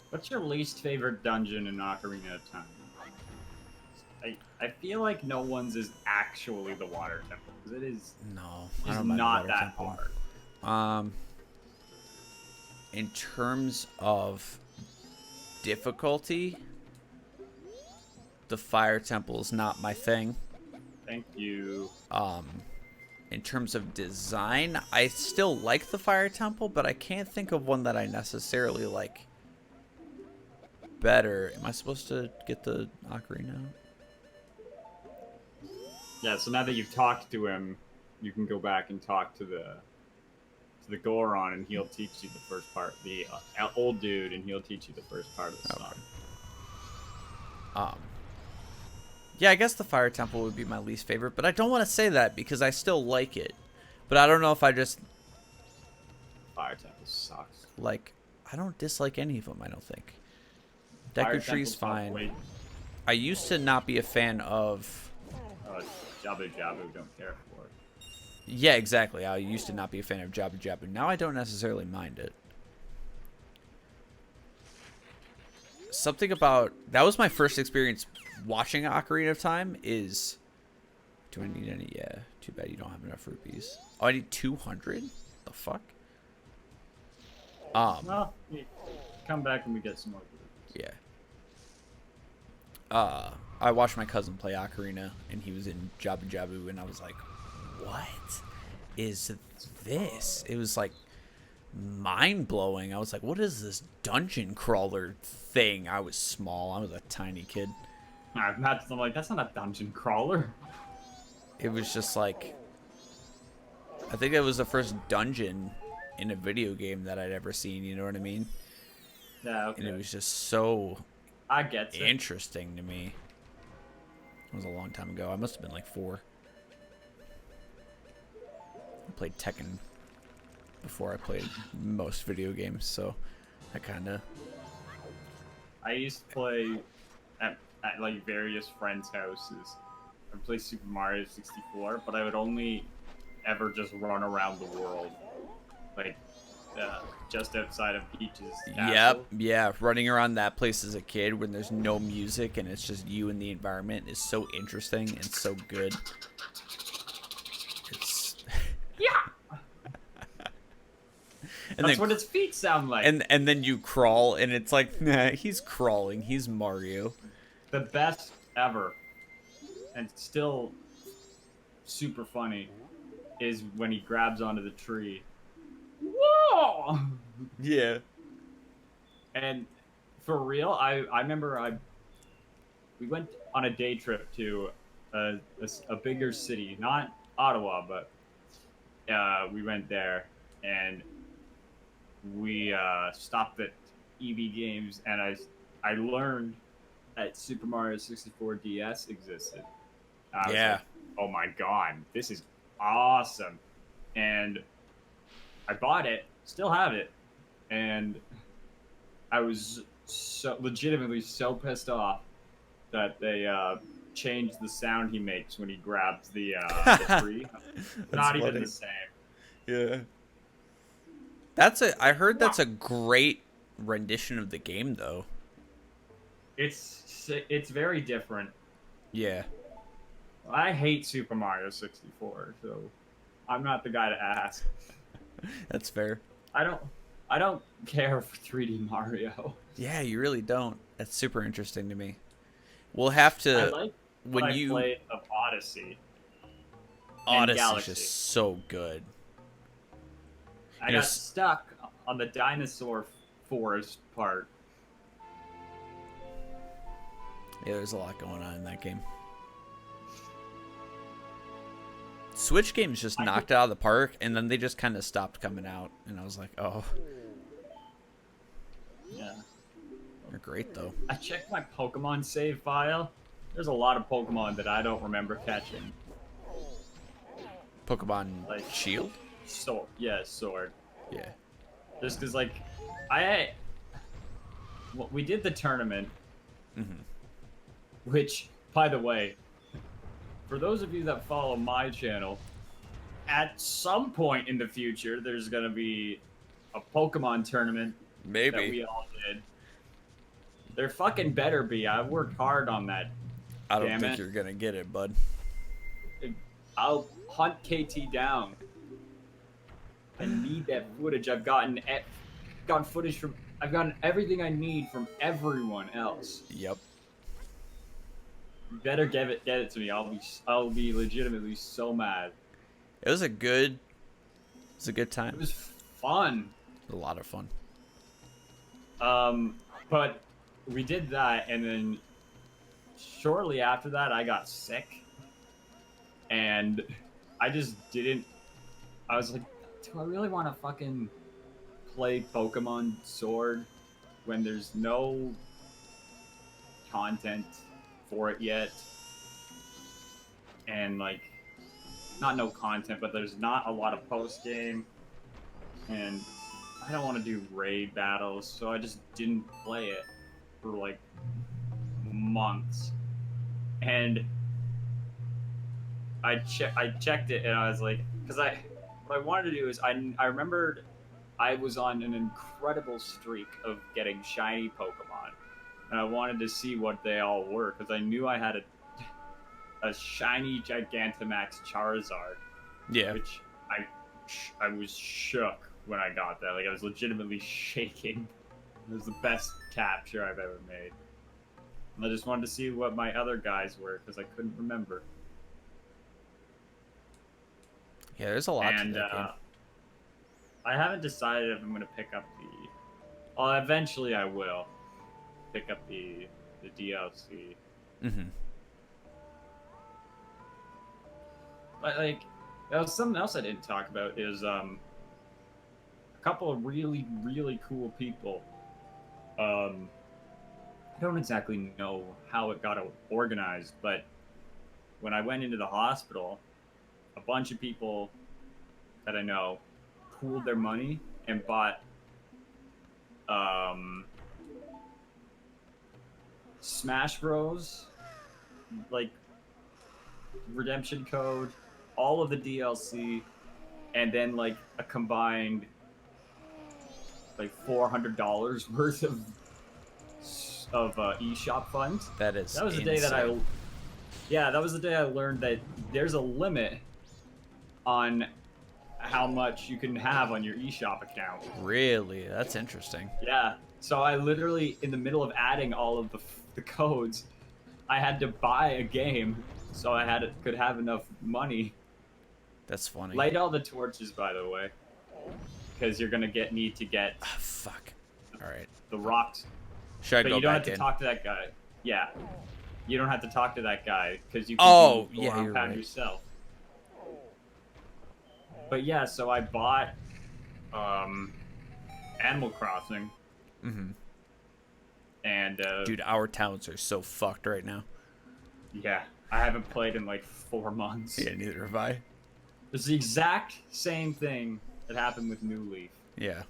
What's your least favorite dungeon in Ocarina of Time? I feel like no one's is actually the water temple because it is No, I just don't mind the not water that temple. hard. In terms of difficulty, the fire temple is not my thing. Thank you. In terms of design, I still like the fire temple, but I can't think of one that I necessarily like better. Am I supposed to get the ocarina out? Yeah, so now that you've talked to him, you can go back and talk to the Goron, and he'll teach you the first part. The old dude, and he'll teach you the first part of the song. Okay. Yeah, I guess the fire temple would be my least favorite, but I don't want to say that because I still like it. But I don't know if I just Fire temple sucks. like. I don't dislike any of them. I don't think. Fire Deku Tree's temple's not fine. great. I used to not be a fan of. Jabu Jabu don't care for it. Yeah, exactly. I used to not be a fan of Jabu Jabu. Now I don't necessarily mind it. Something about that was my first experience watching Ocarina of Time is. Do I need any? Yeah. Too bad you don't have enough rupees. Oh, I need 200. The fuck. Well, come back when we get some more. Yeah. I watched my cousin play Ocarina, and he was in Jabu Jabu, and I was like, what is this? It was like mind-blowing. I was like, what is this dungeon crawler thing? I was small. I was a tiny kid. I'm like, that's not a dungeon crawler. It was just like, I think it was the first dungeon in a video game that I'd ever seen, you know what I mean? Yeah, okay. And it was just so I get it. interesting to me. It was a long time ago. I must have been like 4. I played Tekken before I played most video games, so I kind of... I used to play at like various friends' houses. I would play Super Mario 64, but I would only ever just run around the world, like just outside of Peach's castle. Yep, yeah. Running around that place as a kid when there's no music and it's just you and the environment is so interesting and so good. It's... Yeah! And That's then, what its feet sound like. and then you crawl and it's like, nah, he's crawling. He's Mario. The best ever, and still super funny, is when he grabs onto the tree. Whoa! Yeah. And for real, I remember we went on a day trip to a bigger city, not Ottawa, but we went there and we stopped at EB Games, and I learned that Super Mario 64 DS existed. I was like, oh my god, this is awesome. And I bought it, still have it, and I was legitimately so pissed off that they changed the sound he makes when he grabs the tree. Not even the same. Yeah. I heard that's a great rendition of the game, though. It's very different. Yeah. I hate Super Mario 64, so I'm not the guy to ask. That's fair. I don't care for 3D Mario. Yeah, you really don't. That's super interesting to me. We'll have to I like when I played of Odyssey. Odyssey's just so good. I got stuck on the dinosaur forest part. Yeah, there's a lot going on in that game. Switch games just knocked it out of the park, and then they just kind of stopped coming out, and I was like, oh. Yeah. They're great, though. I checked my Pokemon save file. There's a lot of Pokemon that I don't remember catching. Pokemon like Shield? Sword. Yeah, Sword. Yeah. Just because, like, we did the tournament, which, by the way, for those of you that follow my channel, at some point in the future, there's gonna be a Pokemon tournament that Maybe. we all did. There fucking better be. I worked hard on that. I don't Damn think it. you're gonna get it, bud. I'll hunt KT down. I need that footage. I've gotten footage from. I've gotten everything I need from everyone else. Yep. You better get it to me. I'll be legitimately so mad. It was a good time. It was fun. A lot of fun. But we did that, and then shortly after that, I got sick, and I just didn't. I was like, do I really want to fucking play Pokemon Sword when there's no content for it yet? And like, not no content, but there's not a lot of post game, and I don't want to do raid battles, so I just didn't play it for like months. And I checked it, and I was like, because what I wanted to do is I remembered I was on an incredible streak of getting shiny Pokemon, and I wanted to see what they all were, because I knew I had a shiny Gigantamax Charizard. Yeah. Which I was shook when I got that. Like, I was legitimately shaking. It was the best capture I've ever made. And I just wanted to see what my other guys were, because I couldn't remember. Yeah, there's a lot to And that game. I haven't decided if I'm going to pick up the... Well, eventually I will pick up the DLC. Mm-hmm. But, like, that was something else I didn't talk about is a couple of really, really cool people. I don't exactly know how it got organized, but when I went into the hospital, a bunch of people that I know pooled their money and bought Smash Bros. Like redemption code, all of the DLC, and then like a combined like $400 worth of eShop funds. That is That was the insane. day that that was the day I learned that there's a limit on how much you can have on your eShop account. Really? That's interesting. Yeah. So I literally, in the middle of adding all of the codes, I had to buy a game so I could have enough money. That's funny. Light all the torches, by the way, because you're gonna need to get Fuck. All right. the rocks. Should I But go you don't back have to in? talk to that guy. Yeah. You don't have to talk to that guy because you can Oh, go yeah, around you're town right. yourself. But yeah, so I bought Animal Crossing. Mm-hmm. And Dude, our towns are so fucked right now. yeah, I haven't played in like 4 months. Yeah, neither have I. It's the exact same thing that happened with New Leaf. Yeah.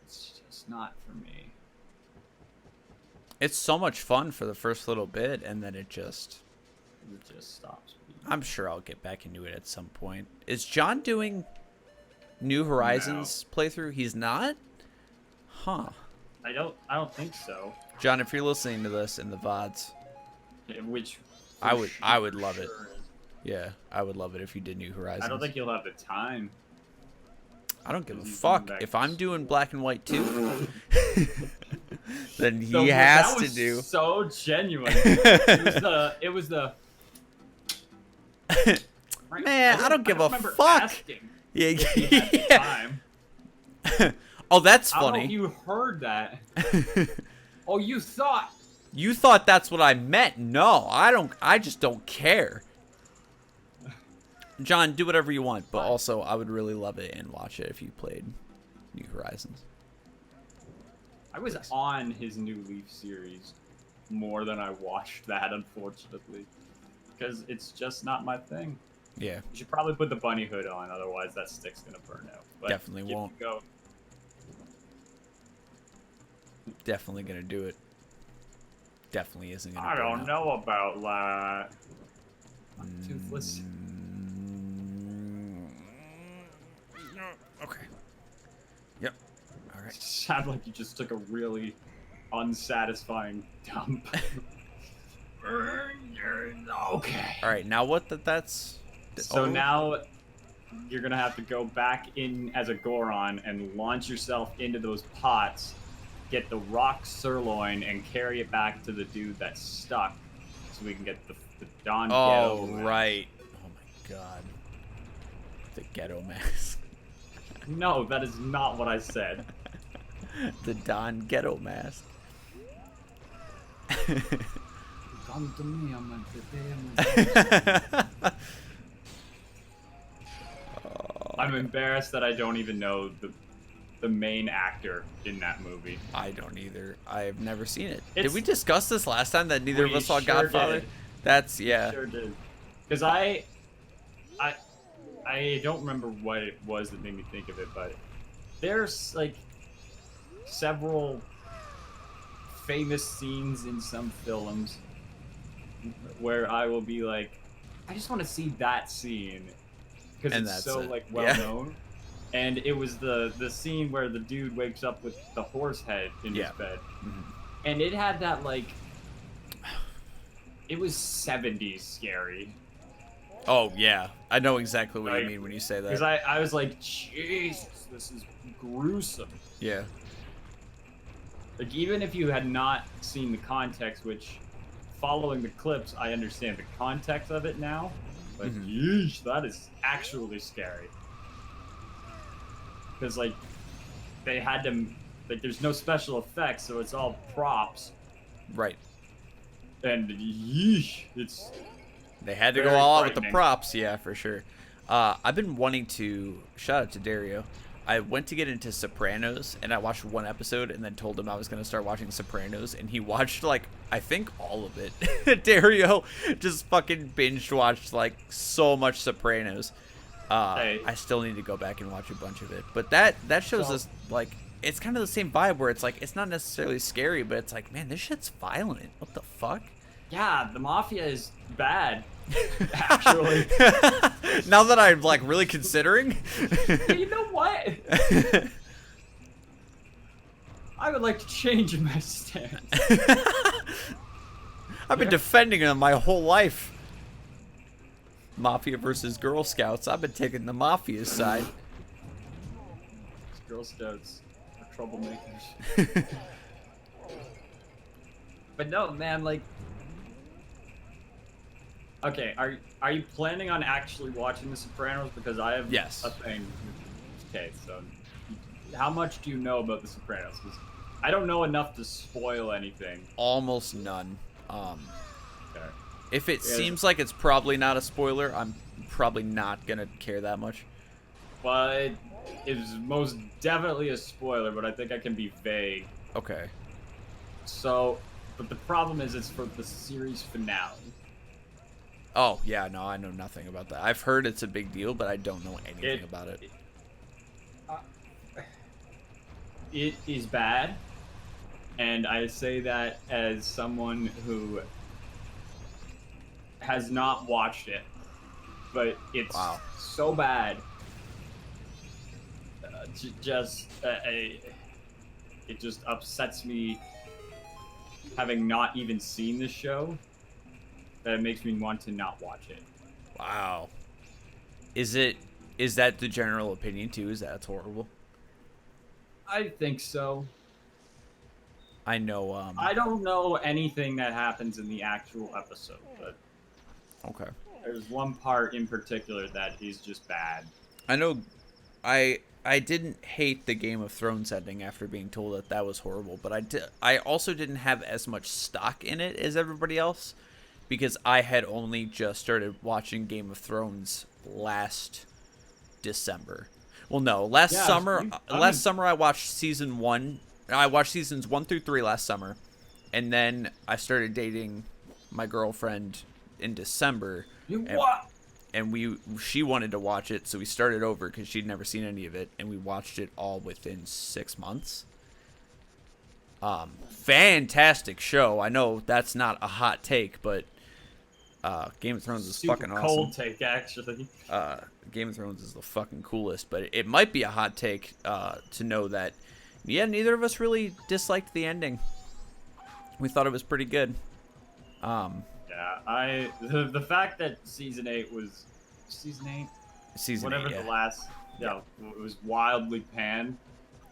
It's just not for me. It's so much fun for the first little bit, and then it just stops. I'm sure I'll get back into it at some point. Is John doing New Horizons playthrough? He's not? Huh. I don't think so. John, if you're listening to this in the VODs, Which I would love it. sure is. Yeah, I would love it if you did New Horizons. I don't think you'll have the time. I don't give a He's fuck. doing If I'm doing Black and White too, then he So, has that to was do. so genuine. It was the Man, I don't give a remember fuck. asking Yeah, if he had the yeah. time. Oh, that's I don't know funny. if you heard that. Oh, you thought. You thought that's what I meant. No, I don't. I just don't care. John, do whatever you want, but also I would really love it and watch it if you played New Horizons. I was on his New Leaf series more than I watched that, unfortunately, because it's just not my thing. Yeah, You should probably put the bunny hood on, otherwise that stick's gonna burn out. But Definitely give won't. it a go. definitely gonna do it. Definitely isn't gonna. I burn don't out. know about that. Toothless. Yep. All right. Sound like you just took a really unsatisfying dump. Okay. All right. Now what? That's. So now you're gonna have to go back in as a Goron and launch yourself into those pots, get the rock sirloin, and carry it back to the dude that's stuck, so we can get the Don Oh Ghetto right. Oh my god. The ghetto mask. No, that is not what I said. The Don Ghetto mask. Come to me, I'm a I'm embarrassed that I don't even know the main actor in that movie. I don't either. I've never seen it. It's- Did we discuss this last time that neither of We us saw sure Godfather? did. That's yeah. Sure did. Because I don't remember what it was that made me think of it, but there's like several famous scenes in some films where I will be like, I just want to see that scene because And it's that's so it. like well known. And it was the scene where the dude wakes up with the horse head in his bed, and it had that like, it was 70s scary. Oh yeah, I know exactly what you Right. mean when you say Because that. I was like, Jesus, this is gruesome. Yeah. Like, even if you had not seen the context, which, following the clips, I understand the context of it now, but yeesh, that is actually scary. Because, like, they had to, like, there's no special effects, so it's all props, Right. and yeesh, it's... They had to go Very all out with the frightening. props, yeah, for sure. I've been wanting to shout out to Dario. I went to get into Sopranos, and I watched one episode, and then told him I was gonna start watching Sopranos, and he watched like I think all of it. Dario just fucking binge watched like so much Sopranos. Hey. I still need to go back and watch a bunch of it, but that shows So- us like it's kind of the same vibe where it's like it's not necessarily scary, but it's like man, this shit's violent. What the fuck? Yeah, the Mafia is bad, actually. Now that I'm like really considering. You know what? I would like to change my stance. I've been defending them my whole life. Mafia versus Girl Scouts. I've been taking the Mafia's side. Girl Scouts are troublemakers. But no, man, like... Okay, are you planning on actually watching The Sopranos? Because I have Yes. a thing. Okay, so how much do you know about The Sopranos? 'Cause I don't know enough to spoil anything. Almost none. Okay. If it Yeah. seems like it's probably not a spoiler, I'm probably not gonna care that much. Well, it is most definitely a spoiler, but I think I can be vague. Okay. So, but the problem is it's for the series finale. Oh yeah, no, I know nothing about that. I've heard it's a big deal, but I don't know anything about it. It is bad, and I say that as someone who has not watched it, but it's Wow. so bad. It just upsets me having not even seen the show. That it makes me want to not watch it. Wow. Is that the general opinion too? Is that it's horrible? I think so. I know. I don't know anything that happens in the actual episode, but Okay. there's one part in particular that is just bad. I know. I didn't hate the Game of Thrones ending after being told that that was horrible, but I also didn't have as much stock in it as everybody else because I had only just started watching Game of Thrones last December. Well, no, last Yeah, summer. you- Last summer I watched season 1. I watched seasons 1 through 3 last summer, and then I started dating my girlfriend in December. You And- what? And she wanted to watch it, so we started over because she'd never seen any of it, and we watched it all within 6 months. Fantastic show. I know that's not a hot take, but Game of Thrones is Super fucking awesome. cold take, actually. Game of Thrones is the fucking coolest, but it might be a hot take to know that, yeah, neither of us really disliked the ending. We thought it was pretty good. Yeah, the fact that season 8 was season 8, Season whatever 8, yeah. the last, it was wildly panned,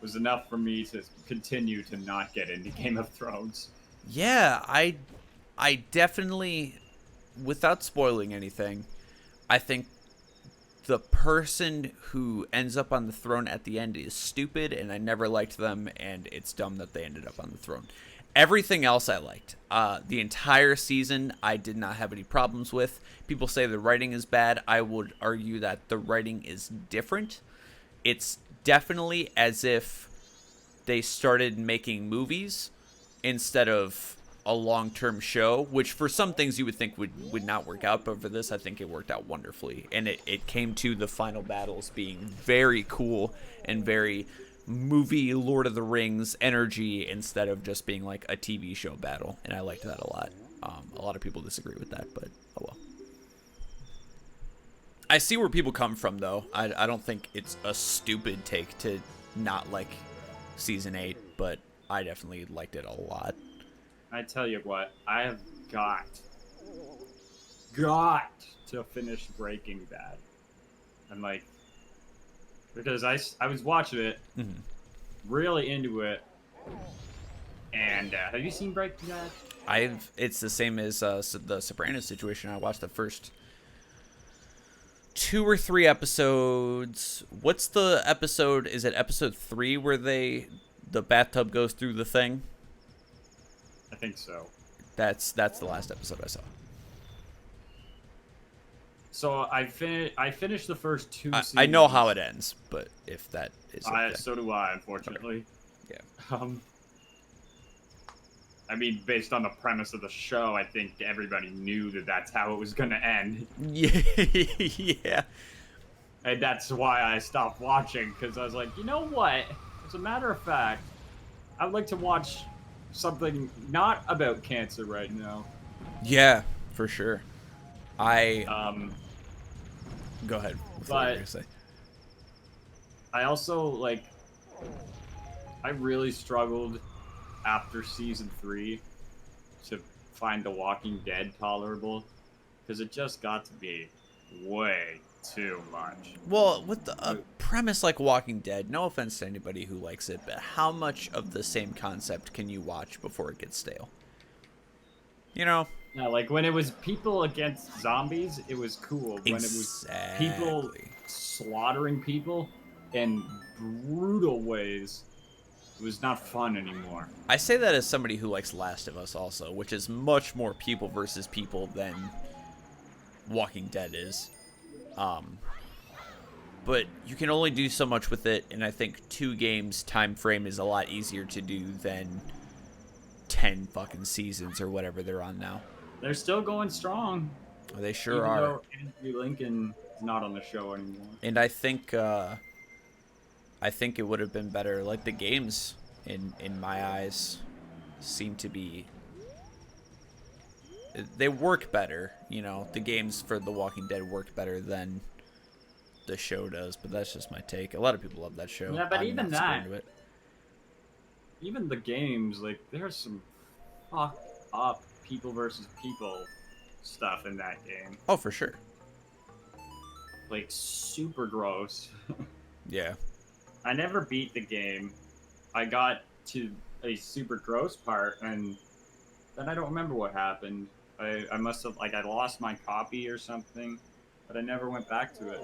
was enough for me to continue to not get into Game of Thrones. Yeah, I definitely, without spoiling anything, I think the person who ends up on the throne at the end is stupid, and I never liked them, and it's dumb that they ended up on the throne. Everything else I liked. The entire season I did not have any problems with. People say the writing is bad. I would argue that the writing is different. It's definitely as if they started making movies instead of a long-term show, which for some things you would think would not work out, but for this I think it worked out wonderfully. And it came to the final battles being very cool and very movie Lord of the Rings energy instead of just being like a TV show battle, and I liked that a lot. A lot of people disagree with that, but oh well. I see where people come from, though. I don't think it's a stupid take to not like season 8, but I definitely liked it a lot. I tell you what, I have got to finish Breaking Bad. And like, because I was watching it, really into it. And have you seen Breaking Bad? It's the same as the Sopranos situation. I watched the first 2 or 3 episodes. What's the episode? Is it episode 3 where the bathtub goes through the thing? I think so. That's the last episode I saw. So I finished the first 2 seasons. I know how it ends, but if that is so do I, unfortunately. Okay. Yeah. I mean, based on the premise of the show, I think everybody knew that that's how it was going to end. Yeah. And that's why I stopped watching, because I was like, you know what? As a matter of fact, I'd like to watch something not about cancer right now. Yeah, for sure. Go ahead. But I also, like, I really struggled after season 3 to find The Walking Dead tolerable, because it just got to be way too much. Well, with a premise like Walking Dead, no offense to anybody who likes it, but how much of the same concept can you watch before it gets stale? You know? Yeah, like when it was people against zombies, it was cool. Exactly. When it was people slaughtering people in brutal ways, it was not fun anymore. I say that as somebody who likes Last of Us also, which is much more people versus people than Walking Dead is. But you can only do so much with it, and I think 2 games time frame is a lot easier to do than 10 fucking seasons or whatever they're on now. They're still going strong. They sure even are. Though Andrew Lincoln is not on the show anymore. And I think it would have been better. Like, the games, in my eyes, seem to be... They work better, you know. The games for The Walking Dead work better than the show does, but that's just my take. A lot of people love that show. Yeah, but I'm even not super that... into it. Even the games, like, there's some fucked up people versus people stuff in that game. Oh, for sure. Like, super gross. Yeah. I never beat the game. I got to a super gross part, and then I don't remember what happened. I must have, like, I lost my copy or something, but I never went back to it.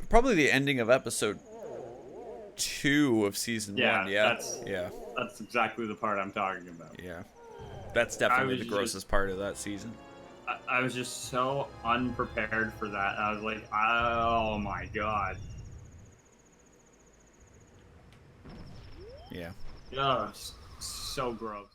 Probably the ending of episode 2 of season 1. Yeah. That's exactly the part I'm talking about. Yeah. That's definitely the grossest part of that season. I was just so unprepared for that. I was like, oh my god. Yeah. Ugh, so gross.